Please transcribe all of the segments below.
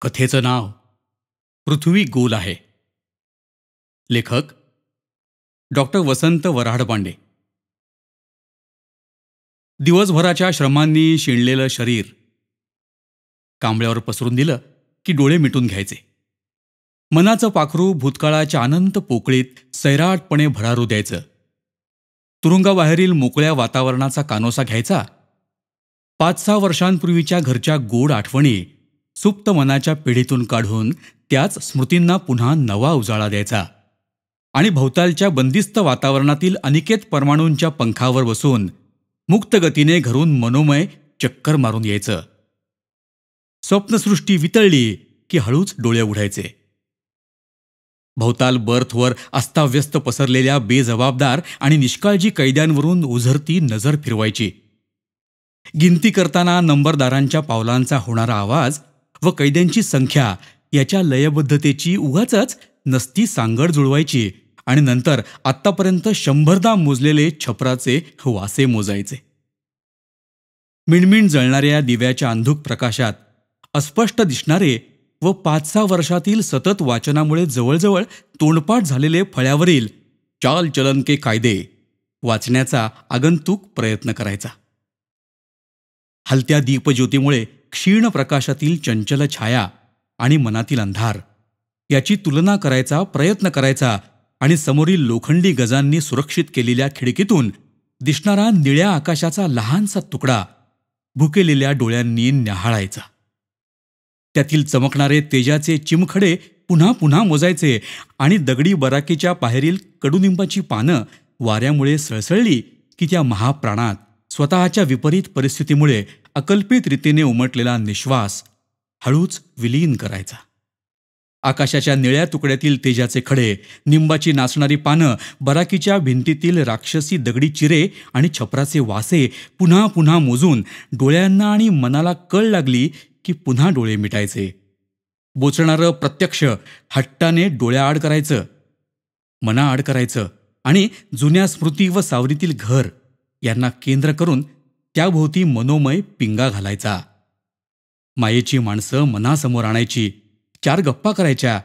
कथेचं नाव पृथ्वी गोल आहे. लेखक डॉक्टर वसंत वराडपांडे. दिवसभराच्या श्रमांनी शिणलेलं शरीर कांबळ्यावर पसरून दिलं की डोळे मिटून घ्यायचे. मनाचं पाखरू भूतकाळाच्या अनंत पोकळीत सैराटपणे भरारू द्यायचं. तुरुंगाबाहेरील मोकळ्या वातावरणाचा कानोसा घ्यायचा. 5-6 वर्षांपूर्वीच्या घरच्या गोड आठवणी सुप्त मनाच्या पिढीतून काढून त्याच स्मृतींना पुन्हा नवा उजाळा द्यायचा आणि भोवतालच्या बंदिस्त वातावरणातील अनिकेत परमाणूंच्या पंखावर बसून मुक्त गतीने घरून मनोमय चक्कर मारून यायचं. स्वप्नसृष्टी वितळली की हळूच डोळे उघडायचे. भोवताल बर्थवर अस्ताव्यस्त पसरलेल्या बेजबाबदार आणि निष्काळजी कैद्यांवरून उझरती नजर फिरवायची. गिनती करताना नंबरदारांच्या पावलांचा होणारा आवाज व कैद्यांची संख्या याच्या लयबद्धतेची उगाचच नसती सांगड जुळवायची आणि नंतर आत्तापर्यंत 100दा मोजलेले छपराचे वासे मोजायचे. मिणमिण जळणाऱ्या दिव्याच्या अंधुक प्रकाशात अस्पष्ट दिसणारे व 5-6 वर्षातील सतत वाचनामुळे जवळजवळ तोंडपाठ झालेले फळ्यावरील चाल चलन के कायदे वाचण्याचा आगंतुक प्रयत्न करायचा. हलत्या दीपज्योतीमुळे क्षीण प्रकाशातील चंचल छाया आणि मनातील अंधार याची तुलना करायचा प्रयत्न करायचा आणि समोरील लोखंडी गजांनी सुरक्षित केलेल्या खिडकीतून दिसणारा निळ्या आकाशाचा लहानसा तुकडा भुकेलेल्या डोळ्यांनी न्याहाळायचा. त्यातील चमकणारे तेजाचे चिमखडे पुन्हा पुन्हा मोजायचे आणि दगडी बराकीच्या बाहेरील कडुनिंबाची पानं वाऱ्यामुळे सळसळली की त्या महाप्राणात स्वतःच्या विपरीत परिस्थितीमुळे अकल्पित रीतीने उमटलेला निश्वास हळूच विलीन करायचा. आकाशाच्या निळ्या तुकड्यातील तेजाचे खडे, निंबाची नाचणारी पानं, बराकीच्या भिंतीतील राक्षसी दगडी चिरे आणि छपराचे वासे पुन्हा पुन्हा मोजून डोळ्यांना आणि मनाला कळ लागली की पुन्हा डोळे मिटायचे. बोचणारं प्रत्यक्ष हट्टाने डोळ्याआड करायचं, मनाआड करायचं आणि जुन्या स्मृती व सावरीतील घर यांना केंद्र करून त्याभोवती मनोमय पिंगा घालायचा. मायेची माणसं मनासमोर आणायची, 4 गप्पा करायच्या.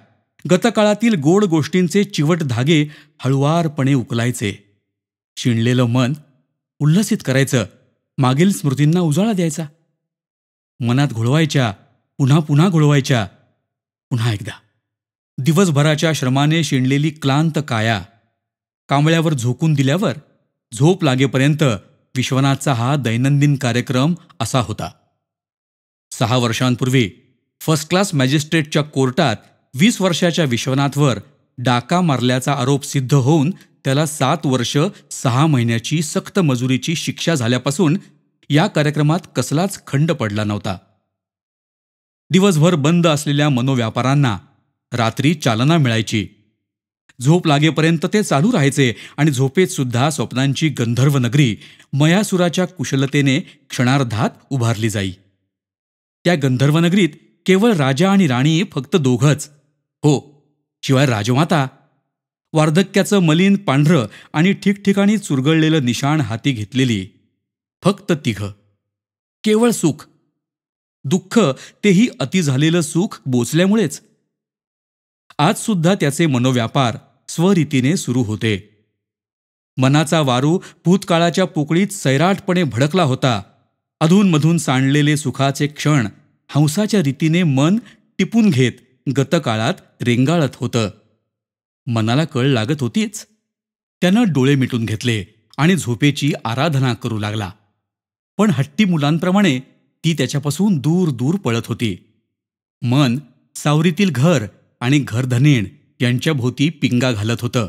गतकाळातील गोड गोष्टींचे चिवट धागे हळुवारपणे उकलायचे. शिणलेलं मन उल्हसित करायचं, मागील स्मृतींना उजाळा द्यायचा. मनात घोळवायच्या, पुन्हा पुन्हा घोळवायच्या. पुन्हा एकदा दिवसभराच्या श्रमाने शिणलेली क्लांत काया कांबळ्यावर झोकून दिल्यावर झोप लागेपर्यंत विश्वनाथचा हा दैनंदिन कार्यक्रम असा होता. 6 वर्षांपूर्वी फर्स्ट क्लास मॅजिस्ट्रेटच्या कोर्टात 20 वर्षाच्या विश्वनाथवर डाका मारल्याचा आरोप सिद्ध होऊन त्याला 7 वर्ष 6 महिन्याची सक्त मजुरीची शिक्षा झाल्यापासून या कार्यक्रमात कसलाच खंड पडला नव्हता. दिवसभर बंद असलेल्या मनोव्यापारांना रात्री चालना मिळायची. झोप लागेपर्यंत ते चालू राहायचे आणि झोपेत सुद्धा स्वप्नांची गंधर्व नगरी मयासुराच्या कुशलतेने क्षणार्धात उभारली जाई. त्या गंधर्व नगरीत केवळ राजा आणि राणी फक्त दोघंच, हो, शिवाय राजमाता. वार्धक्याचं मलिन पांढरं आणि ठिकठिकाणी चुरगळलेलं निशाण हाती घेतलेली फक्त 3. केवळ सुख, दुःख, तेही अति झालेलं सुख बोचल्यामुळेच. आज सुद्धा त्याचे मनोव्यापार स्वरीतीने सुरू होते. मनाचा वारू भूतकाळाच्या पोकळीत सैराटपणे भडकला होता. अधूनमधून सांडलेले सुखाचे क्षण हंसाच्या रीतीने मन टिपून घेत गतकाळात रेंगाळत होतं. मनाला कळ लागत होतीच. त्यानं डोळे मिटून घेतले आणि झोपेची आराधना करू लागला. पण हट्टी मुलांप्रमाणे ती त्याच्यापासून दूर दूर पळत होती. मन सावरीतील घर आणि घरधनीण यांच्या भोवती पिंगा घालत होतं.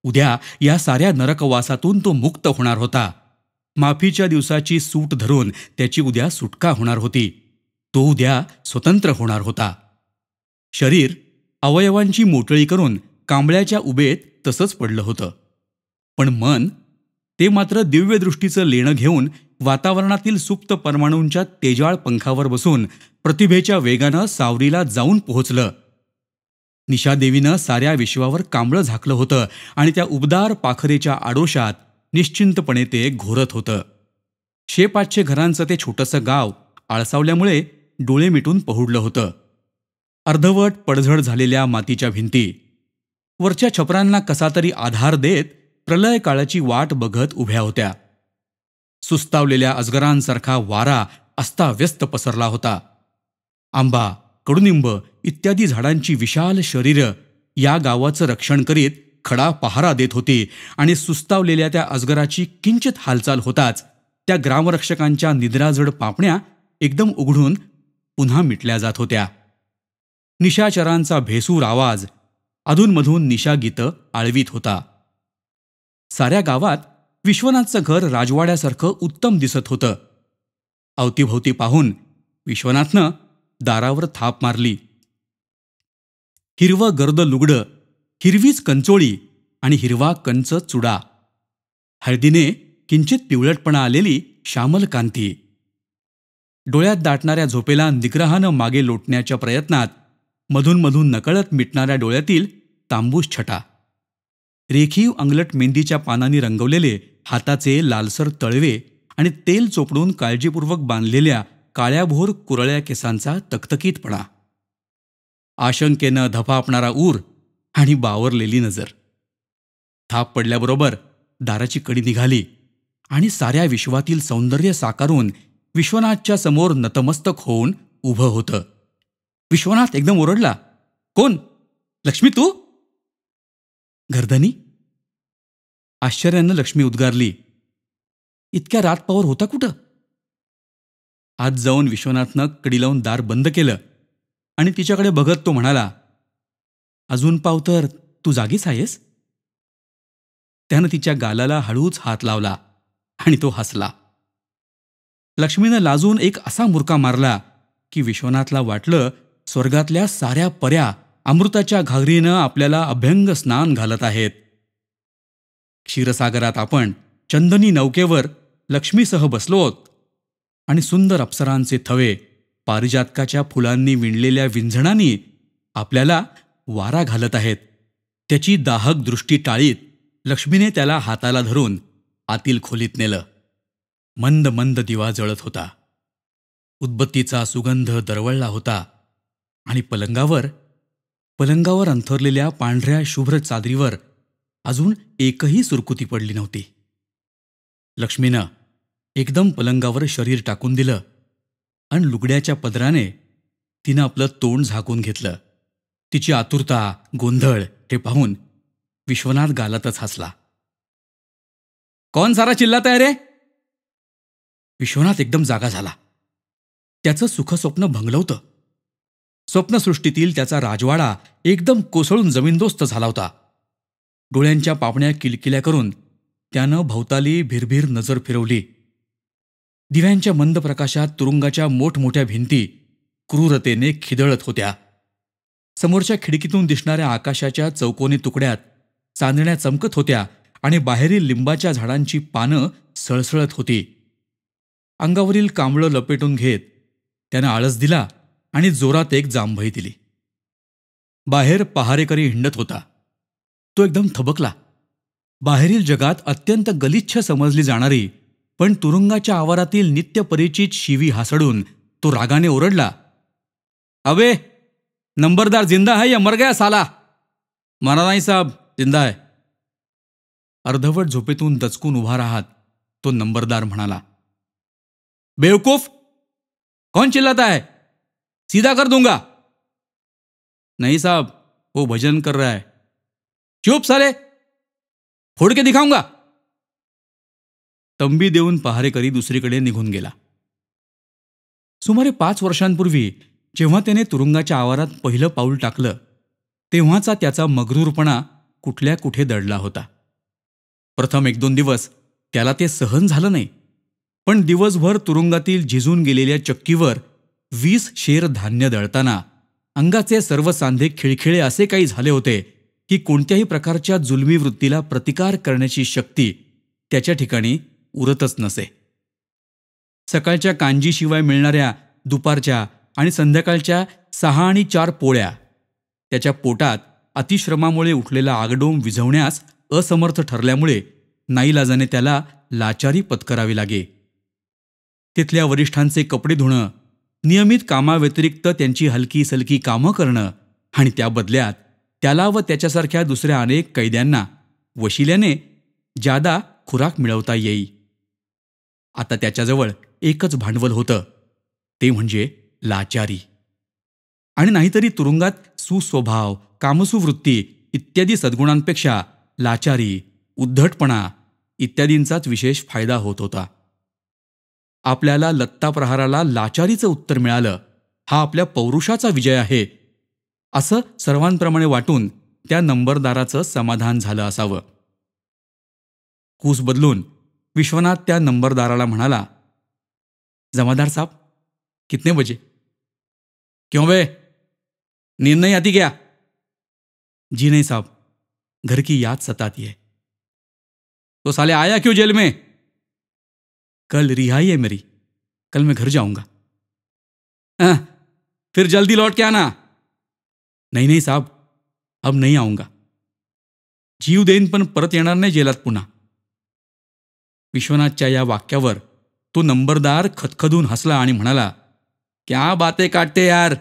उद्या या साऱ्या नरकवासातून तो मुक्त होणार होता. माफीच्या दिवसाची सूट धरून त्याची उद्या सुटका होणार होती. तो उद्या स्वतंत्र होणार होता. शरीर अवयवांची मोटळी करून कांबळ्याच्या उभेत तसंच पडलं होतं. पण मन ते मात्र दिव्यदृष्टीचं लेणं घेऊन वातावरणातील सुप्त परमाणूंच्या तेजाळ पंखावर बसून प्रतिभेच्या वेगानं सावरीला जाऊन पोहोचलं. निशादेवीनं साऱ्या विश्वावर कांबळं झाकलं होतं आणि त्या उबदार पाखरेच्या आडोशात निश्चिंतपणे ते घोरत होतं. 6-500 घरांचं ते छोटंसं गाव आळसावल्यामुळे डोळे मिटून पहुडलं होतं. अर्धवट पडझड झालेल्या मातीच्या भिंती वरच्या छपरांना कसा तरी आधार देत प्रलय काळाची वाट बघत उभ्या होत्या. सुस्तावलेल्या अजगरांसारखा वारा अस्ताव्यस्त पसरला होता. आंबा, कडुनिंब इत्यादी झाडांची विशाल शरीरं या गावाचं रक्षण करीत खडा पहारा देत होती आणि सुस्तावलेल्या त्या अजगराची किंचित हालचाल होताच त्या ग्रामरक्षकांच्या निद्राजड पापण्या एकदम उघडून पुन्हा मिटल्या जात होत्या. निशाचरांचा भेसूर आवाज अधूनमधून निशागीतं आळवीत होता. साऱ्या गावात विश्वनाथचं घर राजवाड्यासारखं उत्तम दिसत होतं. अवतीभोवती पाहून विश्वनाथनं दारावर थाप मारली. हिरवं गर्द लुगडं, हिरवीच कंचोळी आणि हिरवा कंच चुडा, हळदीने किंचित पिवळटपणा आलेली श्यामल कांती. डोळ्यात दाटणाऱ्या झोपेला निग्रहानं मागे लोटण्याच्या प्रयत्नात मधून मधून नकळत मिटणाऱ्या डोळ्यातील तांबूस छटा, रेखीव अंगलट मेंदीच्या पानांनी रंगवलेले हाताचे लालसर तळवे आणि तेल चोपडून काळजीपूर्वक बांधलेल्या काळ्याभोर कुरळ्या केसांचा तकतकीतपणा, आशंकेनं धपापणारा ऊर आणि बावरलेली नजर. थाप पडल्याबरोबर दाराची कडी निघाली आणि साऱ्या विश्वातील सौंदर्य साकारून विश्वनाथच्या समोर नतमस्तक होऊन उभं होतं. विश्वनाथ एकदम ओरडला, "कोण? लक्ष्मी तू?" "गर्दनी." आश्चर्यानं लक्ष्मी उद्गारली, "इतक्या रातपावर होता कुठं?" आत जाऊन विश्वनाथनं कडी लावून दार बंद केलं आणि तिच्याकडे बघत तो म्हणाला, "अजून पाव तर तू जागीच आहेस?" त्यानं तिच्या गालाला हळूच हात लावला आणि तो हसला. लक्ष्मीनं लाजून एक असा मुरका मारला की विश्वनाथला वाटलं स्वर्गातल्या साऱ्या पऱ्या अमृताच्या घागरीनं आपल्याला अभ्यंग स्नान घालत आहेत. क्षीरसागरात आपण चंदनी नौकेवर लक्ष्मीसह बसलोत आणि सुंदर अप्सरांचे थवे पारिजातकाच्या फुलांनी विणलेल्या विंझणांनी आपल्याला वारा घालत आहेत. त्याची दाहक दृष्टी टाळीत लक्ष्मीने त्याला हाताला धरून आतील खोलीत नेलं. मंद मंद दिवा जळत होता. उदबत्तीचा सुगंध दरवळला होता आणि पलंगावर अंथरलेल्या पांढऱ्या शुभ्र चादरीवर अजून एकही सुरकुती पडली नव्हती. लक्ष्मीनं एकदम पलंगावर शरीर टाकून दिलं आणि लुगड्याच्या पदराने तिनं आपलं तोंड झाकून घेतलं. तिची आतुरता, गोंधळ हे पाहून विश्वनाथ गालातच हसला. "कौन सारा चिल्लाता है रे?" विश्वनाथ एकदम जागा झाला. त्याचं सुखस्वप्न भंगलं होतं. स्वप्नसृष्टीतील त्याचा राजवाडा एकदम कोसळून जमीनदोस्त झाला होता. डोळ्यांच्या पापण्या किलकिल्या करून त्यानं भोवताली भिरभिर नजर फिरवली. दिव्यांच्या मंद प्रकाशात तुरुंगाच्या मोठमोठ्या भिंती क्रूरतेने खिदळत होत्या. समोरच्या खिडकीतून दिसणाऱ्या आकाशाच्या चौकोनी तुकड्यात चांदण्या चमकत होत्या आणि बाहेरील लिंबाच्या झाडांची पानं सळसळत होती. अंगावरील कांबळं लपेटून घेत त्यानं आळस दिला आणि जोरात एक जांभई दिली. बाहेर पहारेकरी हिंडत होता. तो एकदम थबकला. बाहेरील जगात अत्यंत गलिच्छ समजली जाणारी पण तुरुंगाच्या आवारातील नित्यपरिचित शिवी हासडून तो रागाने ओरडला, "अबे, नंबरदार जिंदा है या मर गया साला?" "मरा नाही साहब, जिंदा है." अर्धवट झोपेतून दचकून उभा राहत तो नंबरदार म्हणाला, "बेवकूफ, कौन चिल्लाता है? सीधा कर दूंगा." "नहीं साहब, वो भजन कर रहा है." "चुप साले, फोड़ के दिखाऊंगा." तंबी देऊन पहारेकरी दुसरीकडे निघून गेला. सुमारे 5 वर्षांपूर्वी जेव्हा त्याने तुरुंगाच्या आवारात पहिलं पाऊल टाकलं तेव्हाचा त्याचा मगरूरपणा कुठल्या कुठे दडला होता. प्रथम 1-2 दिवस त्याला ते सहन झालं नाही. पण दिवसभर तुरुंगातील झिजून गेलेल्या चक्कीवर 20 शेर धान्य दळताना अंगाचे सर्व सांधे खिळखिळे असे काही झाले होते की कोणत्याही प्रकारच्या जुलमी वृत्तीला प्रतिकार करण्याची शक्ती त्याच्या ठिकाणी उरतच नसे. सकाळच्या कांजीशिवाय मिळणाऱ्या दुपारच्या आणि संध्याकाळच्या 6 आणि 4 पोळ्या त्याच्या पोटात अतिश्रमामुळे उठलेला आगडोंब विझवण्यास असमर्थ ठरल्यामुळे नाईलाजाने त्याला लाचारी पत्करावी लागे. तिथल्या वरिष्ठांचे कपडे धुणं, नियमित कामाव्यतिरिक्त त्यांची हलकी सलकी कामं करणं आणि त्या बदल्यात त्याला व त्याच्यासारख्या दुसऱ्या अनेक कैद्यांना वशिल्याने जादा खुराक मिळवता येई. आता त्याच्याजवळ एकच भांडवल होतं, ते म्हणजे लाचारी. आणि नाहीतरी तुरुंगात सुस्वभाव, कामसुवृत्ती इत्यादी सद्गुणांपेक्षा लाचारी, उद्धटपणा इत्यादींचाच विशेष फायदा होत होता. आपल्याला लत्ताप्रहाराला लाचारीचं उत्तर मिळालं, हा आपल्या पौरुषाचा विजय आहे, असं सर्वांप्रमाणे वाटून त्या नंबरदाराचं समाधान झालं असावं. कूस बदलून विश्वनाथ त्या नंबरदाराला म्हणाला, जमादार साहब, कितने बजे? क्यों बे, नींद नहीं आती क्या? जी नहीं साहब, घर की याद सताती है. तो साले आया क्यों जेल में? कल रिहाई है मेरी, कल मैं घर जाऊंगा. फिर जल्दी लौट के आना. नहीं नहीं साहब, अब नहीं आऊंगा. जीव देईन पण परत येणार नाही जेलात पुन्हा. विश्वनाथच्या या वाक्यावर तो नंबरदार खदखदून हसला आणि म्हणाला, क्या बातें काटते यार,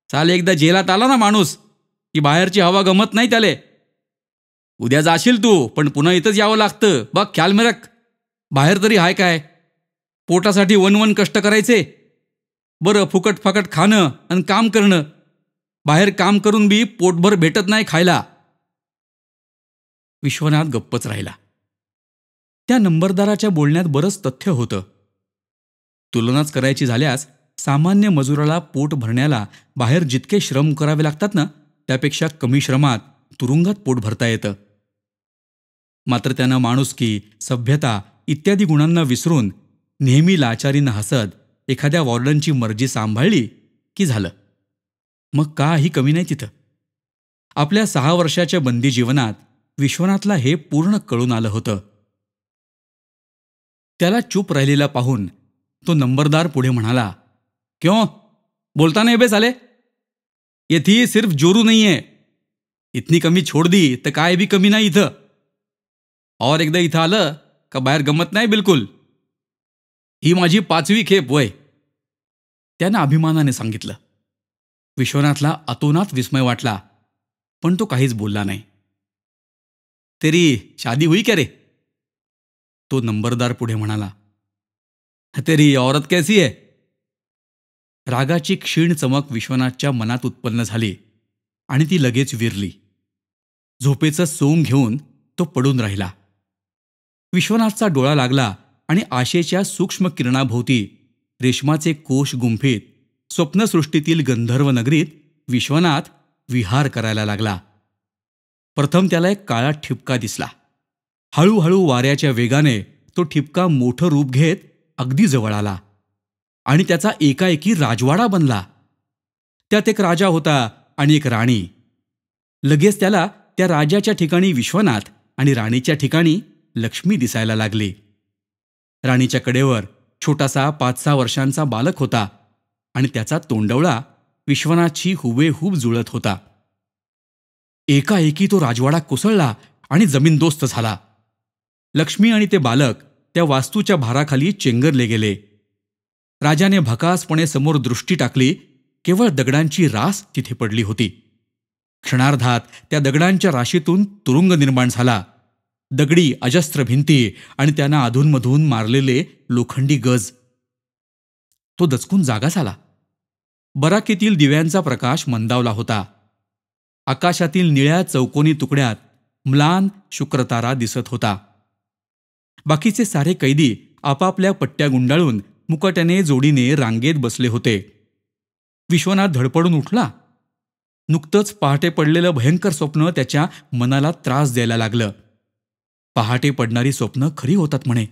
साले एकदा जेलात आला ना माणूस की बाहेरची हवा गमत नाही त्याले. उद्या जाशील तू, पण पुन्हा इथंच यावं लागतं. बघ ख्याल में रख. बाहेर तरी हाय काय, पोटासाठी वन कष्ट करायचे. बरं फुकट फाकट खाणं आणि काम करणं. बाहेर काम करून बी पोटभर भेटत नाही खायला. विश्वनाथ गप्पच राहिला. त्या नंबरदाराच्या बोलण्यात बरंच तथ्य होतं. तुलनाच करायची झाल्यास सामान्य मजुराला पोट भरण्याला बाहेर जितके श्रम करावे लागतात ना, त्यापेक्षा कमी श्रमात तुरुंगात पोट भरता येतं. मात्र त्यानं माणुसकी, सभ्यता इत्यादी गुणांना विसरून नेहमी लाचारीनं हसत एखाद्या वॉर्डनची मर्जी सांभाळली की झालं. मग काही कमी नाही तिथं. आपल्या 6 वर्षाच्या बंदी जीवनात विश्वनाथला हे पूर्ण कळून आलं होतं. त्याला चूप राहिलेला पाहून तो नंबरदार पुढे म्हणाला, क्यों बोलता नहीं बे साले? ये थी सिर्फ जोरू नहीं है. इतनी कमी छोड़ दी तर काय भी कमी नाही इथं. और एकदा इथं आलं का बाहेर गमत नाही बिलकुल. ही माझी 5वी खेप वय. त्यानं अभिमानाने सांगितलं. विश्वनाथला अतोनात विस्मय वाटला, पण तो काहीच बोलला नाही. तेरी शादी हुई क्या रे? तो नंबरदार पुढे म्हणाला. तेरी औरत कैसी है? रागाची क्षीण चमक विश्वनाथच्या मनात उत्पन्न झाली आणि ती लगेच विरली. झोपेचं सोंग घेऊन तो पडून राहिला. विश्वनाथचा डोळा लागला आणि आशेच्या सूक्ष्म किरणाभोवती रेशमाचे कोश गुंफीत स्वप्नसृष्टीतील गंधर्व नगरीत विश्वनाथ विहार करायला लागला. प्रथम त्याला एक काळा ठिपका दिसला. हळूहळू वाऱ्याच्या वेगाने तो ठिपका मोठं रूप घेत अगदी जवळ आला आणि त्याचा एकाएकी राजवाडा बनला. त्यात एक राजा होता आणि एक राणी. लगेच त्याला त्या राजाच्या ठिकाणी विश्वनाथ आणि राणीच्या ठिकाणी लक्ष्मी दिसायला लागली. राणीच्या कडेवर छोटासा 5-6 वर्षांचा बालक होता आणि त्याचा तोंडवळा विश्वनाथची हुबेहूब जुळत होता. एकाएकी तो राजवाडा कोसळला आणि जमीनदोस्त झाला. लक्ष्मी आणि ते बालक त्या वास्तूच्या भाराखाली चेंगरले गेले. राजाने भकासपणे समोर दृष्टी टाकली. केवळ दगडांची रास तिथे पडली होती. क्षणार्धात त्या दगडांच्या राशीतून तुरुंग निर्माण झाला. दगडी अजस्त्र भिंती आणि त्यांना अधूनमधून मारलेले लोखंडी गज. तो दचकून जागा झाला. बराकीतील दिव्यांचा प्रकाश मंदावला होता. आकाशातील निळ्या चौकोनी तुकड्यात म्लान शुक्रतारा दिसत होता. बाकीचे सारे कैदी आपापल्या पट्ट्या गुंडाळून मुकाट्याने जोडीने रांगेत बसले होते. विश्वनाथ धडपडून उठला. नुकतंच पहाटे पडलेलं भयंकर स्वप्न त्याच्या मनाला त्रास द्यायला लागलं. पहाटे पडणारी स्वप्न खरी होतात म्हणे.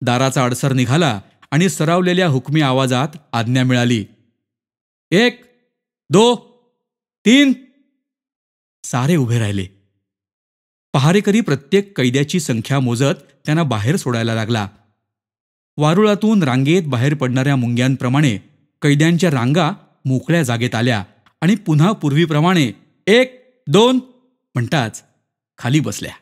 दाराचा अडसर निघाला आणि सरावलेल्या हुकमी आवाजात आज्ञा मिळाली. 1, 2, 3. सारे उभे राहिले. पहारेकरी प्रत्येक कैद्याची संख्या मोजत त्यांना बाहेर सोडायला लागला. वारुळातून रांगेत बाहेर पडणाऱ्या मुंग्यांप्रमाणे कैद्यांच्या रांगा मोकळ्या जागेत आल्या आणि पुन्हा पूर्वीप्रमाणे 1, 2 म्हणताच खाली बसल्या.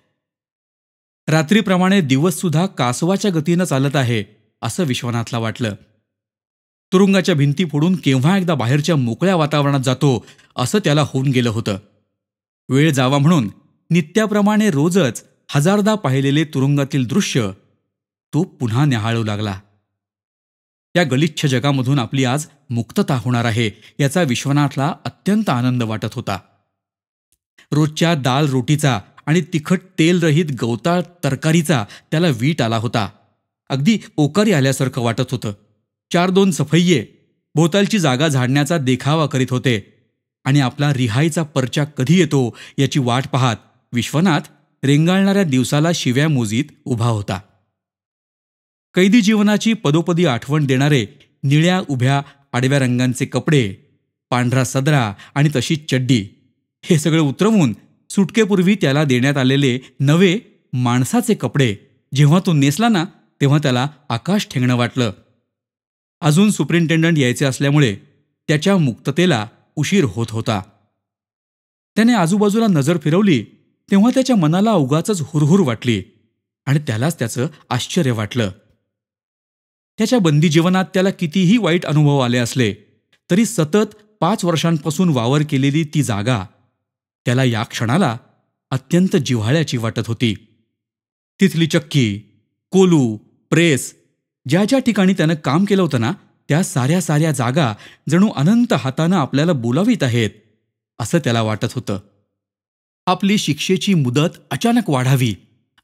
रात्रीप्रमाणे दिवससुद्धा कासवाच्या गतीनं चालत आहे असं विश्वनाथला वाटलं. तुरुंगाच्या भिंती फोडून केव्हा एकदा बाहेरच्या मोकळ्या वातावरणात जातो असं त्याला होऊन गेलं होतं. वेळ जावा म्हणून नित्याप्रमाणे रोजच हजारदा पाहिलेले तुरुंगातील दृश्य तो पुन्हा न्याहाळू लागला. त्या गलिच्छ जगामधून आपली आज मुक्तता होणार आहे याचा विश्वनाथला अत्यंत आनंद वाटत होता. रोजच्या दाल रोटीचा आणि तिखट तेलरहित गवताळ तरकारीचा त्याला वीट आला होता. अगदी ओकारी आल्यासारखं वाटत होतं. 4-2 सफय्ये भोवतालची जागा झाडण्याचा देखावा करीत होते आणि आपला रिहाईचा परचा कधी येतो याची वाट पाहत विश्वनाथ रेंगाळणाऱ्या दिवसाला शिव्या मोजीत उभा होता. कैदी जीवनाची पदोपदी आठवण देणारे निळ्या उभ्या आडव्या रंगांचे कपडे, पांढरा सदरा आणि तशीच चड्डी हे सगळं उतरवून सुटकेपूर्वी त्याला देण्यात आलेले नवे माणसाचे कपडे जेव्हा तो नेसला ना तेव्हा त्याला आकाश ठेंगणं वाटलं. अजून सुपरिंटेंडंट यायचे असल्यामुळे त्याच्या मुक्ततेला उशीर होत होता. त्याने आजूबाजूला नजर फिरवली तेव्हा त्याच्या मनाला उगाचच हुरहुर वाटली आणि त्यालाच त्याचं आश्चर्य वाटलं. त्याच्या बंदी जीवनात त्याला कितीही वाईट अनुभव आले असले तरी सतत 5 वर्षांपासून वावर केलेली ती जागा त्याला या क्षणाला अत्यंत जिव्हाळ्याची वाटत होती. तिथली चक्की, कोलू, प्रेस, ज्या ज्या ठिकाणी त्यानं काम केलं होतं ना त्या साऱ्या जागा जणू अनंत हातानं आपल्याला बोलावीत आहेत असं त्याला वाटत होतं. आपली शिक्षेची मुदत अचानक वाढावी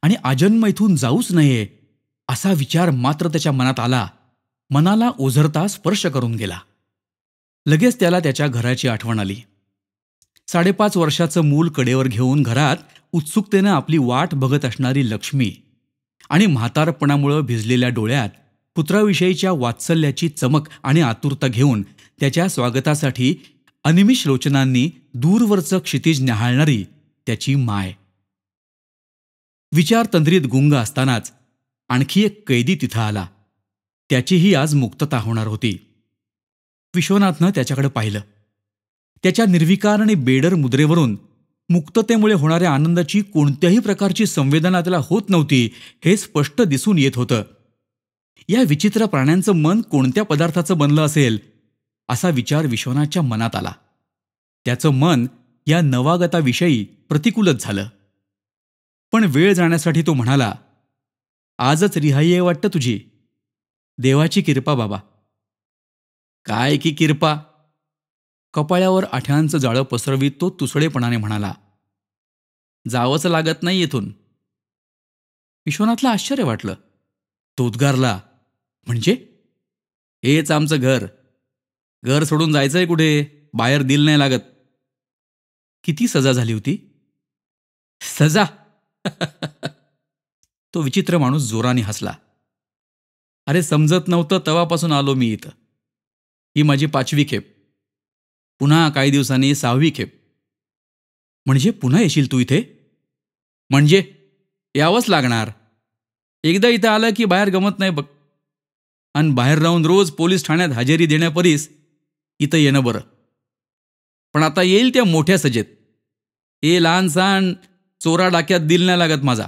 आणि आजन्म इथून जाऊच नये असा विचार मात्र त्याच्या मनात आला. मनाला ओझरता स्पर्श करून गेला. लगेच त्याला त्याच्या घराची आठवण आली. 5.5 वर्षाचं मूल कडेवर घेऊन घरात उत्सुकतेनं आपली वाट बघत असणारी लक्ष्मी आणि म्हातारपणामुळं भिजलेल्या डोळ्यात पुत्राविषयीच्या वात्सल्याची चमक आणि आतुरता घेऊन त्याच्या स्वागतासाठी अनिमिष लोचनांनी दूरवरचं क्षितिज न्याहाळणारी त्याची माय. विचार तंद्रीत गुंग असतानाच आणखी एक कैदी तिथं आला. त्याचीही आज मुक्तता होणार होती. विश्वनाथनं त्याच्याकडे पाहिलं. त्याच्या निर्विकार आणि बेडर मुद्रेवरून मुक्ततेमुळे होणाऱ्या आनंदाची कोणत्याही प्रकारची संवेदना त्याला होत नव्हती हे स्पष्ट दिसून येत होतं. या विचित्र प्राण्यांचं मन कोणत्या पदार्थाचं बनलं असेल असा विचार विश्वनाथच्या मनात आला. त्याचं मन या नवागताविषयी प्रतिकूलच झालं. पण वेळ जाण्यासाठी तो म्हणाला, आजच रिहाई आहे वाटतं तुझी. देवाची किरपा बाबा. काय की किरपा. कपाळ्यावर आठ्यांचं जाळं पसरवीत तो तुसडेपणाने म्हणाला, जावंच लागत नाही इथून. विश्वनाथला आश्चर्य वाटलं. तो उद्गारला, म्हणजे? हेच आमचं घर. घर सोडून जायचंय कुठे? बाहेर दिल नाही लागत. किती सजा झाली होती? सजा? तो विचित्र माणूस जोराने हसला. अरे समजत नव्हतं तेव्हापासून आलो मी इथं. ही माझी 5वी खेप. पुन्हा काही दिवसांनी 6वी खेप. म्हणजे पुन्हा येशील तू इथे? म्हणजे यावंच लागणार. एकदा इथं आलं की बाहेर गमत नाही बघ. आणि बाहेर राहून रोज पोलीस ठाण्यात हजेरी देण्यापरीस इथं येणं बरं. पण आता येईल त्या मोठ्या सजेत. हे लहान सहान चोरा डाक्यात दिल नाही लागत माझा.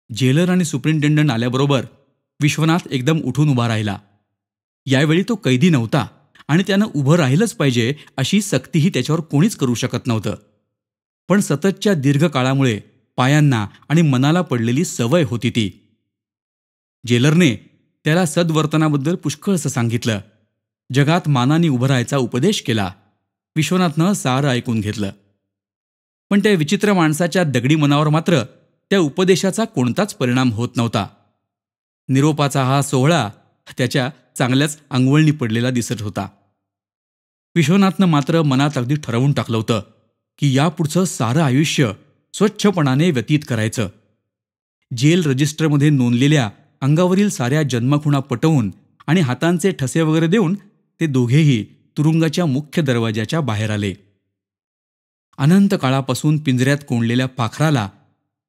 जेलर आणि सुपरिंटेंडंट आल्याबरोबर विश्वनाथ एकदम उठून उभा राहिला. यावेळी तो कैदी नव्हता आणि त्यानं उभं राहिलंच पाहिजे अशी सक्तीही त्याच्यावर कोणीच करू शकत नव्हतं. पण सततच्या दीर्घ काळामुळे पायांना आणि मनाला पडलेली सवय होती ती. जेलरने त्याला सद्वर्तनाबद्दल पुष्कळसं सांगितलं. जगात मानाने उभं राहायचा उपदेश केला. विश्वनाथनं सारं ऐकून घेतलं. पण त्या विचित्र माणसाच्या दगडी मनावर मात्र त्या उपदेशाचा कोणताच परिणाम होत नव्हता. निरोपाचा हा सोहळा त्याच्या चांगल्याच अंगवळणी पडलेला दिसत होता. विश्वनाथनं मात्र मनात अगदी ठरवून टाकलं होतं की यापुढचं सारं आयुष्य स्वच्छपणाने व्यतीत करायचं. जेल रजिस्टरमध्ये नोंदलेल्या अंगावरील साऱ्या जन्मखुणा पटवून आणि हातांचे ठसे वगैरे देऊन ते दोघेही तुरुंगाच्या मुख्य दरवाजाच्या बाहेर आले. अनंत काळापासून पिंजऱ्यात कोंडलेल्या पाखराला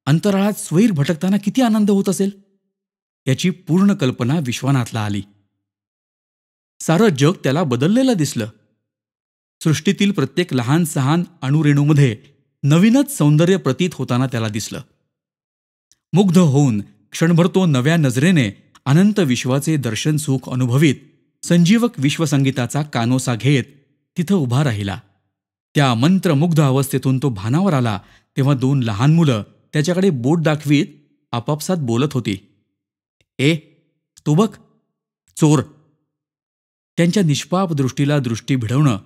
अंतराळात स्वैर भटकताना किती आनंद होत असेल याची पूर्ण कल्पना विश्वनाथला आली. सारं जग त्याला बदललेलं दिसलं. सृष्टीतील प्रत्येक लहान सहान अणुरेणूमध्ये नवीनच सौंदर्य प्रतीत होताना त्याला दिसलं. मुग्ध होऊन क्षणभर तो नव्या नजरेने अनंत विश्वाचे दर्शन सुख अनुभवीत संजीवक विश्वसंगीताचा कानोसा घेत तिथं उभा राहिला. त्या मंत्रमुग्ध अवस्थेतून तो भानावर आला तेव्हा 2 लहान मुलं त्याच्याकडे बोट दाखवीत आपापसात बोलत होती. ए, तो बघ, चोर. त्यांच्या निष्पाप दृष्टीला दृष्टी भिडवणं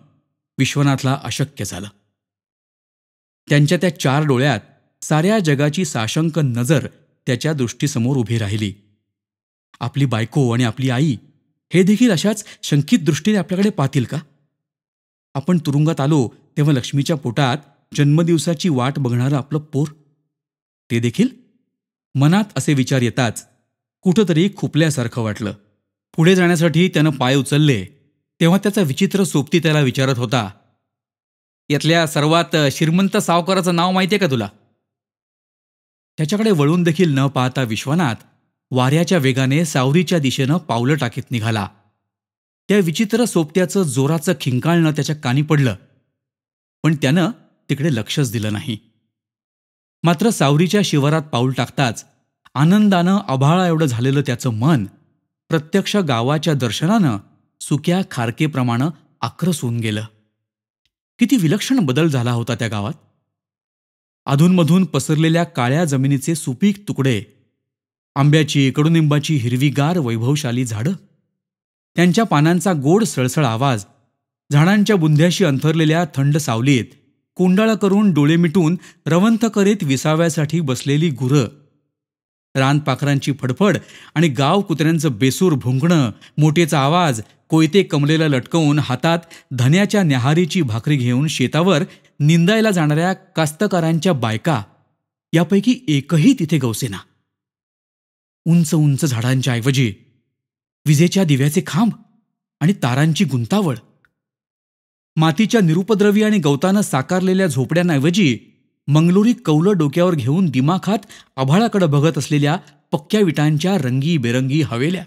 विश्वनाथला अशक्य झालं. त्यांच्या त्या 4 डोळ्यात साऱ्या जगाची साशंक नजर त्याच्या दृष्टीसमोर उभी राहिली. आपली बायको आणि आपली आई हे देखील अशाच शंकित दृष्टीने आपल्याकडे पाहतील का? आपण तुरुंगात आलो तेव्हा लक्ष्मीच्या पोटात जन्मदिवसाची वाट बघणारं आपलं पोर, ते देखील? मनात असे विचार येताच कुठंतरी खुपल्यासारखं वाटलं. पुढे जाण्यासाठी त्यानं पाय उचलले तेव्हा त्याचा विचित्र सोबती त्याला विचारत होता, यातल्या सर्वात श्रीमंत सावकाराचं नाव माहितीये का तुला? त्याच्याकडे वळून देखील न पाहता विश्वनाथ वाऱ्याच्या वेगाने सावरीच्या दिशेनं पावलं टाकीत निघाला. त्या विचित्र सोबत्याचं जोराचं खिंकाळणं त्याच्या कानी पडलं, पण त्यानं तिकडे लक्षच दिलं नाही. मात्र सावरीच्या शिवारात पाऊल टाकताच आनंदानं आभाळा एवढं झालेलं त्याचं मन प्रत्यक्ष गावाच्या दर्शनानं सुक्या खारकेप्रमाणे आक्रस होऊन गेलं. किती विलक्षण बदल झाला होता त्या गावात. अधूनमधून पसरलेल्या काळ्या जमिनीचे सुपीक तुकडे, आंब्याची कडुनिंबाची हिरवीगार वैभवशाली झाडं, त्यांच्या पानांचा गोड सळसळ आवाज, झाडांच्या बुंध्याशी अंथरलेल्या थंड सावलीत कोंडाळा करून डोळे मिटून रवंथ करीत विसाव्यासाठी बसलेली गुरं, रानपाखरांची फडफड आणि गाव कुत्र्यांचं बेसूर भुंकणं, मोठेचा आवाज, कोयते कमलेला लटकवून हातात धन्याच्या न्याहारीची भाकरी घेऊन शेतावर निंदायला जाणाऱ्या कास्तकारांच्या बायका, यापैकी एकही तिथे गवसेना. उंच उंच झाडांच्या ऐवजी विजेच्या दिव्याचे खांब आणि तारांची गुंतावळ, मातीच्या निरुपद्रवी आणि गवतानं साकारलेल्या झोपड्यांऐवजी मंगलोरी कौलं डोक्यावर घेऊन दिमाखात आभाळाकडे बघत असलेल्या पक्क्या विटांच्या रंगीबेरंगी हवेल्या,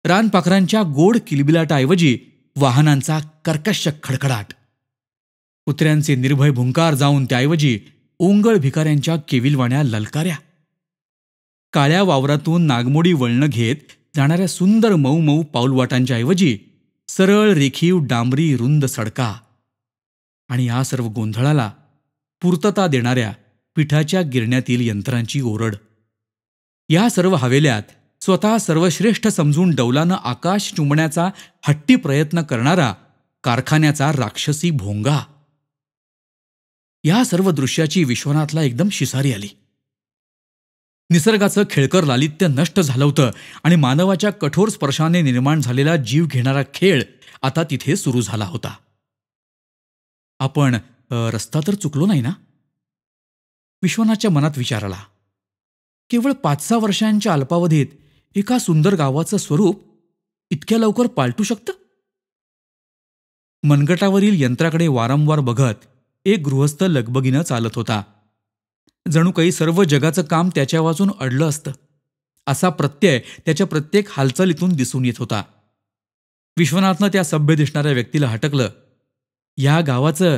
रानपाखरांच्या गोड किलबिलाटाऐवजी वाहनांचा कर्कश खडखडाट, कुत्र्यांचे निर्भय भुंकार जाऊन त्याऐवजी ओंगळ भिकाऱ्यांच्या केविलवाण्या ललकाऱ्या, काळ्या वावरातून नागमोडी वळणं घेत जाणाऱ्या सुंदर मऊ मऊ पाऊलवाटांच्या ऐवजी सरळ रेखीव डांबरी रुंद सडका, आणि या सर्व गोंधळाला पूर्तता देणाऱ्या पिठाच्या गिरण्यातील यंत्रांची ओरड. या सर्व हवेल्यात स्वतः सर्वश्रेष्ठ समजून डौलानं आकाश चुंबण्याचा हट्टी प्रयत्न करणारा कारखान्याचा राक्षसी भोंगा. या सर्व दृश्याची विश्वनाथला एकदम शिसारी आली. निसर्गाचं खेळकर लालित्य नष्ट झालं होतं आणि मानवाच्या कठोर स्पर्शाने निर्माण झालेला जीव घेणारा खेळ आता तिथे सुरू झाला होता. आपण रस्ता तर चुकलो नाही ना? विश्वनाथच्या मनात विचार आला. केवळ 5-6 वर्षांच्या अल्पावधीत एका सुंदर गावाचं स्वरूप इतक्या लवकर पालटू शकतं? मनगटावरील यंत्राकडे वारंवार बघत एक गृहस्थ लगबगीनं चालत होता. जणू काही सर्व जगाचं काम त्याच्या वाचून अडलं असतं असा प्रत्यय त्याच्या प्रत्येक हालचालीतून दिसून येत होता. विश्वनाथनं त्या सभ्य दिसणाऱ्या व्यक्तीला हटकलं. या गावाचं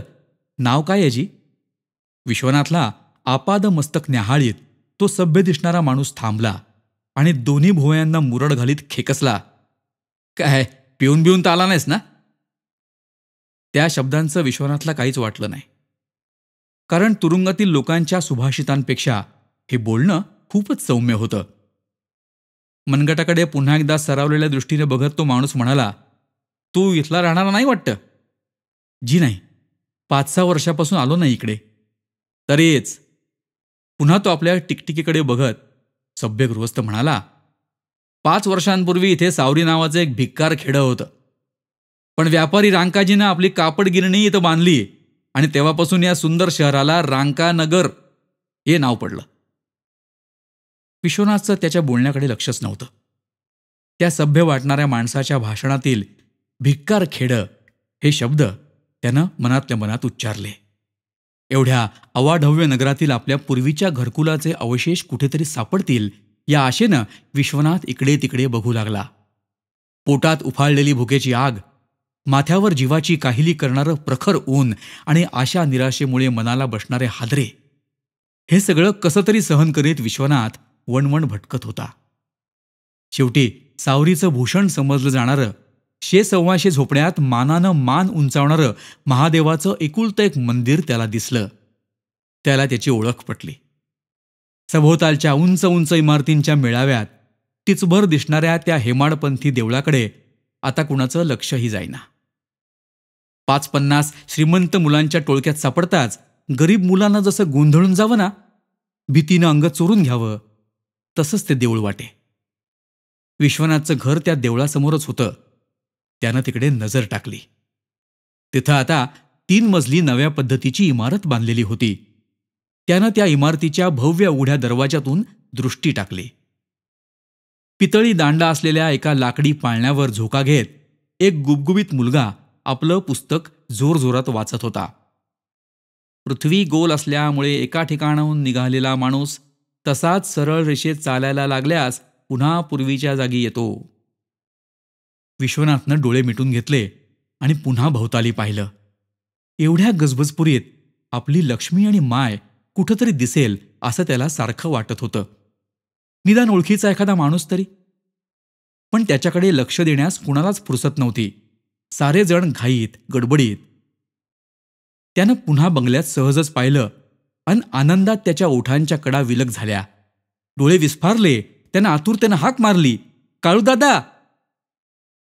नाव काय आहे जी? विश्वनाथला आपाद मस्तक न्याहाळीत तो सभ्य दिसणारा माणूस थांबला आणि दोन्ही भुवयांना मुरड घालीत खेकसला. काय पिऊन बिऊन तर आला नाहीस ना? त्या शब्दांचं विश्वनाथला काहीच वाटलं नाही, कारण तुरुंगातील लोकांच्या सुभाषितांपेक्षा हे बोलणं खूपच सौम्य होतं. मनगटाकडे पुन्हा एकदा सरावलेल्या दृष्टीने बघत तो माणूस म्हणाला, तू इथला राहणारा नाही वाटतं? जी नाही, 5-6 वर्षापासून आलो नाही इकडे. तरीच. पुन्हा तो आपल्या टिकटिकीकडे बघत सभ्य गृहस्थ म्हणाला, 5 वर्षांपूर्वी इथे सावरी नावाचं एक भिक्कार खेडं होतं, पण व्यापारी रांकाजीनं आपली कापड गिरणी इथं बांधली आणि तेव्हापासून या सुंदर शहराला रांकानगर हे नाव पडलं. विश्वनाथचं त्याच्या बोलण्याकडे लक्षच नव्हतं. त्या सभ्य वाटणाऱ्या माणसाच्या भाषणातील भिक्कार खेडं हे शब्द त्यानं मनातल्या मनात उच्चारले. एवढ्या अवाढव्य नगरातील आपल्या पूर्वीच्या घरकुलाचे अवशेष कुठेतरी सापडतील या आशेनं विश्वनाथ इकडे तिकडे बघू लागला. पोटात उफाळलेली भुकेची आग, माथ्यावर जीवाची काहिली करणारं प्रखर ऊन आणि आशा निराशेमुळे मनाला बसणारे हादरे, हे सगळं कसं तरी सहन करीत विश्वनाथ वणवण भटकत होता. शेवटी सावरीचं भूषण समजलं जाणारं, 600-625 झोपड्यात मानानं मान उंचावणारं महादेवाचं एकुलतं एक मंदिर त्याला दिसलं. त्याला त्याची ओळख पटली. सभोवतालच्या उंच उंच इमारतींच्या मेळाव्यात टिचभर दिसणाऱ्या त्या हेमाडपंथी देवळाकडे आता कुणाचं लक्षही जाईना. 5-50 श्रीमंत मुलांच्या टोळक्यात सापडताच गरीब मुलांना जसं गोंधळून जावं ना, भीतीनं अंग चोरून घ्यावं, तसंच ते देऊळ वाटे. विश्वनाथचं घर त्या देवळासमोरच होतं. त्यानं तिकडे नजर टाकली. तिथं आता 3 मजली नव्या पद्धतीची इमारत बांधलेली होती. त्यानं त्या इमारतीच्या भव्य उघड्या दरवाजातून दृष्टी टाकली. पितळी दांडा असलेल्या एका लाकडी पाळण्यावर झोका घेत एक गुबगुबीत मुलगा आपलं पुस्तक जोरजोरात वाचत होता. पृथ्वी गोल असल्यामुळे एका ठिकाणाहून निघालेला माणूस तसाच सरळ रेषेत चालायला लागल्यास पुन्हा पूर्वीच्या जागी येतो. विश्वनाथनं डोळे मिटून घेतले आणि पुन्हा भोवताली पाहिलं. एवढ्या गजबजपुरीत आपली लक्ष्मी आणि माय कुठंतरी दिसेल असं त्याला सारखं वाटत होतं. निदान ओळखीचा एखादा माणूस तरी. पण त्याच्याकडे लक्ष देण्यास कुणालाच फुरसत नव्हती. सारे जण घाईत गडबडीत. त्यानं पुन्हा बंगल्यात सहजच पाहिलं आणि आनंदात त्याच्या ओठांच्या कडा विलग झाल्या. डोळे विस्फारले. त्यानं आतुरतेनं हाक मारली, काळूदादा.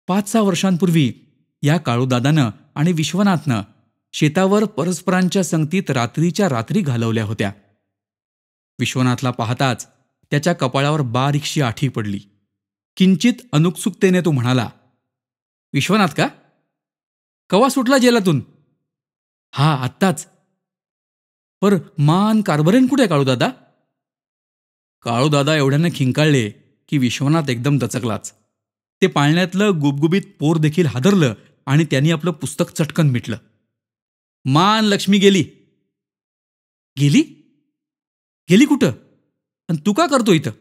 5-6 वर्षांपूर्वी या काळूदादानं आणि विश्वनाथनं शेतावर परस्परांच्या संगतीत रात्रीच्या रात्री घालवल्या होत्या. विश्वनाथला पाहताच त्याच्या कपाळावर बारीकशी आठी पडली. किंचित अनुत्सुकतेने तो म्हणाला, विश्वनाथ का? कवा सुटला जेलातून? हा, आत्ताच. पर मान कारभारेन कुठे काळूदादा? काळूदादा एवढ्याने खिंकाळले की विश्वनाथ एकदम दचकलाच. ते पाळण्यातलं गुबगुबीत पोर देखील हादरलं आणि त्यांनी आपलं पुस्तक चटकन मिटलं. मान लक्ष्मी गेली. गेली? गेली कुठं? आणि तू का करतो इथं?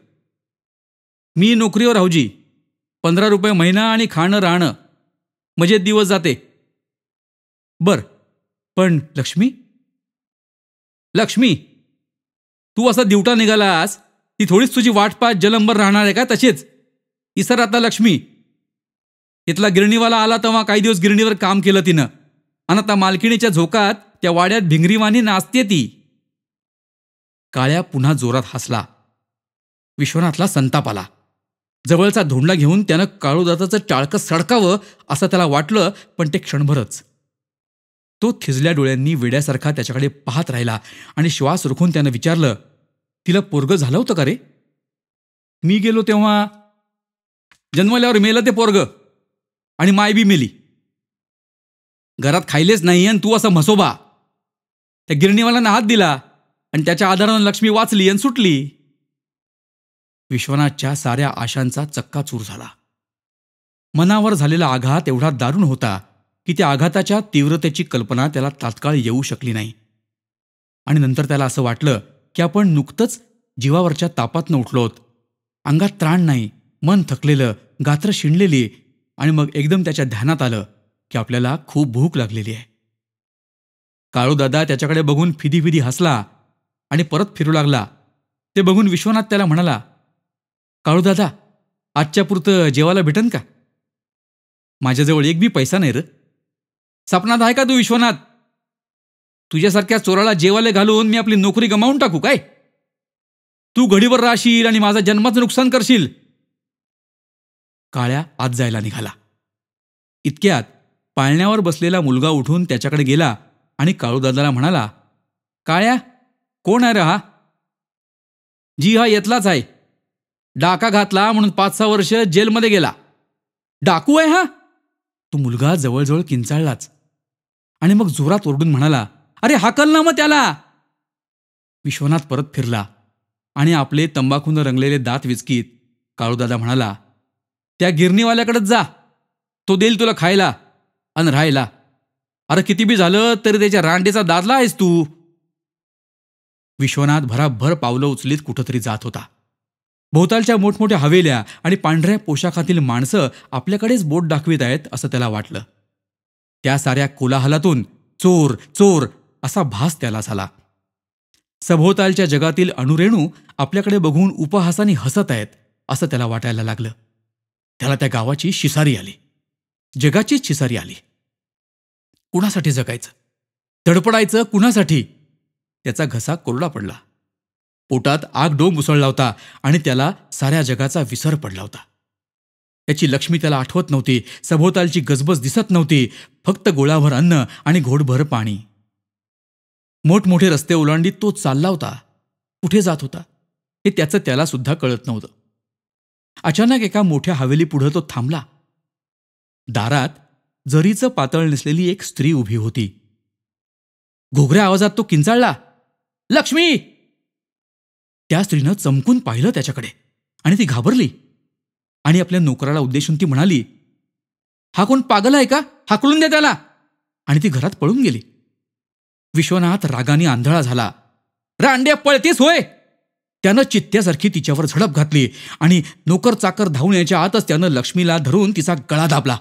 मी नोकरीवर आहोजी. 15 रुपये महिना आणि खाणं राहणं. मजेत दिवस जाते. बर, पण लक्ष्मी? लक्ष्मी, तू असा दिवटा निघालास ती थोडीच तुझी वाट पाहत जलंबर राहणार आहे का? तसेच इसर आता लक्ष्मी. इथला गिरणीवाला आला तेव्हा काही दिवस गिरणीवर काम केलं तिनं, आणि आता मालकिणीच्या झोकात त्या वाड्यात भिंगरीवाणी नाचते ती. काळ्या पुन्हा जोरात हसला. विश्वनाथला संताप आला. जवळचा धोंडा घेऊन त्यानं काळूदादाचं टाळकं सडकावं असं त्याला वाटलं, पण ते क्षणभरच. तो थिजल्या डोळ्यांनी वेड्यासारखा त्याच्याकडे पाहत राहिला आणि श्वास रोखून त्यानं विचारलं, तिला पोरगं झालं होतं का रे? मी गेलो तेव्हा जन्मल्यावर मेलं ते पोरगं, आणि माय बी मेली. घरात खायलेच नाही आणि तू असा म्हसोबा. त्या गिरणीवाल्यानं हात दिला आणि त्याच्या आधारानं लक्ष्मी वाचली आणि सुटली. विश्वनाथच्या साऱ्या आशांचा चक्काचूर झाला. मनावर झालेला आघात एवढा दारुण होता की त्या आघाताच्या तीव्रतेची कल्पना त्याला तात्काळ येऊ शकली नाही. आणि नंतर त्याला असं वाटलं की आपण नुकतंच जीवावरच्या तापातनं उठलोत. अंगात त्राण नाही, मन थकलेलं, गात्र शिणलेली. आणि मग एकदम त्याच्या ध्यानात आलं की आपल्याला खूप भूक लागलेली आहे. काळूदादा त्याच्याकडे बघून फिदी हसला आणि परत फिरू लागला. ते बघून विश्वनाथ त्याला म्हणाला, काळूदादा, आजच्या पुरतं जेवायला भेटन का? माझ्याजवळ एक बी पैसा नाही र. सपनात आहे का तू विश्वनाथ? तुझ्यासारख्या चोराला जेवायला घालून मी आपली नोकरी गमावून टाकू काय? तू घडीवर राहशील आणि माझा जन्माचं नुकसान करशील. काळ्या आत जायला निघाला. इतक्यात पाळण्यावर बसलेला मुलगा उठून त्याच्याकडे गेला आणि काळूदादाला म्हणाला, काळ्या, कोण आहे रे हा? जी हा येतलाच आहे. डाका घातला म्हणून 5-6 वर्ष जेलमध्ये गेला. डाकू आहे हा? तो मुलगा जवळजवळ किंचाळलाच आणि मग जोरात ओरडून म्हणाला, अरे हाकल ना मग त्याला. विश्वनाथ परत फिरला आणि आपले तंबाखून रंगलेले दात विचकीत काळूदादा म्हणाला, त्या गिरणीवाल्याकडेच जा. तो देईल तुला खायला आणि राहायला. अरे किती बी झालं तरी त्याच्या रांडेचा दादला आहेस तू. विश्वनाथ भराभर पावलं उचलीत कुठंतरी जात होता. भोवतालच्या मोठमोठ्या हवेल्या आणि पांढऱ्या पोशाखातील माणसं आपल्याकडेच बोट दाखवित आहेत असं त्याला वाटलं. त्या साऱ्या कोलाहलातून चोर चोर असा भास त्याला झाला. सभोवतालच्या जगातील अणुरेणू आपल्याकडे बघून उपहासाने हसत आहेत असं त्याला वाटायला लागलं. त्याला त्या गावाची शिसारी आली, जगाचीच शिसारी आली. कुणासाठी जगायचं, धडपडायचं कुणासाठी? त्याचा घसा कोरडा पडला. पोटात आगडोंब उसळला होता आणि त्याला साऱ्या जगाचा विसर पडला होता. त्याची लक्ष्मी त्याला आठवत नव्हती, सभोवतालची गजबज दिसत नव्हती, फक्त गोळाभर अन्न आणि घोटभर पाणी. मोठमोठे रस्ते ओलांडीत तो चालला होता. कुठे जात होता हे त्याचं त्याला सुद्धा कळत नव्हतं. अचानक एका मोठ्या हवेलीपुढं तो थांबला. दारात जरीचं पातळ नेसलेली एक स्त्री उभी होती. घोगऱ्या आवाजात तो किंचाळला, लक्ष्मी! त्या स्त्रीनं चमकून पाहिलं त्याच्याकडे आणि ती घाबरली आणि आपल्या नोकराला उद्देशून ती म्हणाली, हा कोण पागल आहे का? हाकलून दे त्याला. आणि ती घरात पळून गेली. विश्वनाथ रागाने आंधळा झाला. रांड्या, पळतेस होय? त्यानं चित्त्यासारखी तिच्यावर झडप घातली आणि नोकर चाकर धावून यायच्या आतच त्यानं लक्ष्मीला धरून तिचा गळा दाबला.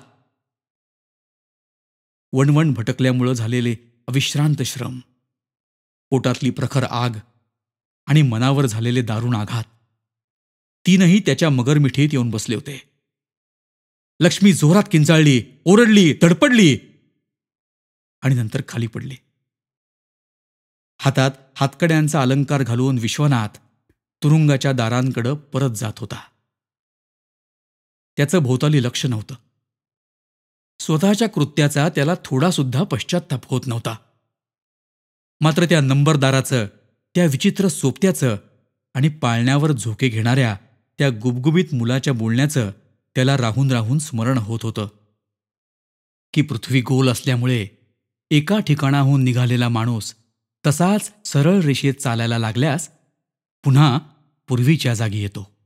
वणवण भटकल्यामुळं झालेले अविश्रांत श्रम, पोटातली प्रखर आग आणि मनावर झालेले दारुण आघात, तीनही त्याच्या मगरमिठीत येऊन बसले होते. लक्ष्मी जोरात किंचाळली, ओरडली, तडपडली आणि नंतर खाली पडली. हातात हातकड्यांचा अलंकार घालून विश्वनाथ तुरुंगाच्या दारांकडे परत जात होता. त्याचं भोवताली लक्ष नव्हतं. स्वतःच्या कृत्याचा त्याला थोडा सुद्धा पश्चात्ताप होत नव्हता. मात्र त्या नंबरदाराचं, त्या विचित्र सोबत्याचं आणि पाळण्यावर झोके घेणाऱ्या त्या गुबगुबीत मुलाच्या बोलण्याचं त्याला राहून राहून स्मरण होत होतं की पृथ्वी गोल असल्यामुळे एका ठिकाणाहून निघालेला माणूस तसाच सरळ रेषेत चालायला लागल्यास पुन्हा पूर्वीच्या जागी येतो.